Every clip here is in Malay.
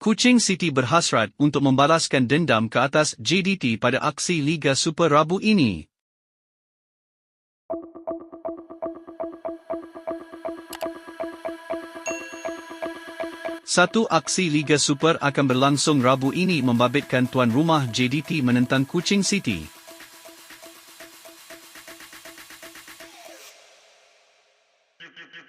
Kuching City berhasrat untuk membalaskan dendam ke atas JDT pada aksi Liga Super Rabu ini. Satu aksi Liga Super akan berlangsung Rabu ini membabitkan tuan rumah JDT menentang Kuching City.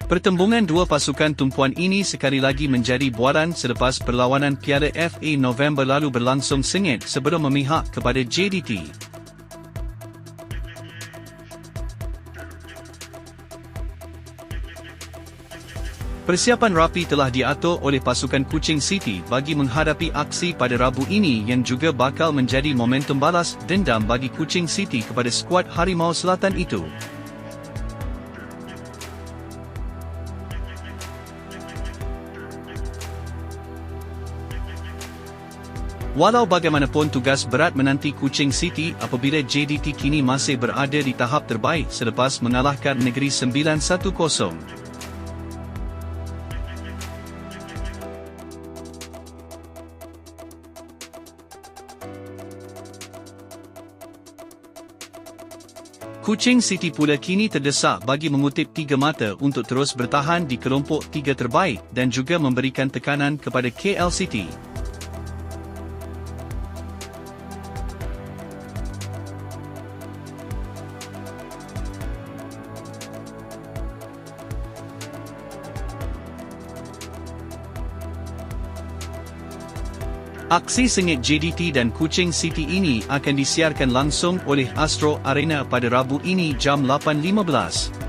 Pertembungan dua pasukan tumpuan ini sekali lagi menjadi bualan selepas perlawanan Piala FA November lalu berlangsung sengit sebelum memihak kepada JDT. Persiapan rapi telah diatur oleh pasukan Kuching City bagi menghadapi aksi pada Rabu ini yang juga bakal menjadi momentum balas dendam bagi Kuching City kepada skuad Harimau Selatan itu. Walau bagaimanapun tugas berat menanti Kuching City apabila JDT kini masih berada di tahap terbaik selepas mengalahkan Negeri 9-1. Kuching City pula kini terdesak bagi mengutip tiga mata untuk terus bertahan di kelompok tiga terbaik dan juga memberikan tekanan kepada KL City. Aksi sengit JDT dan Kuching City ini akan disiarkan langsung oleh Astro Arena pada Rabu ini jam 8.15.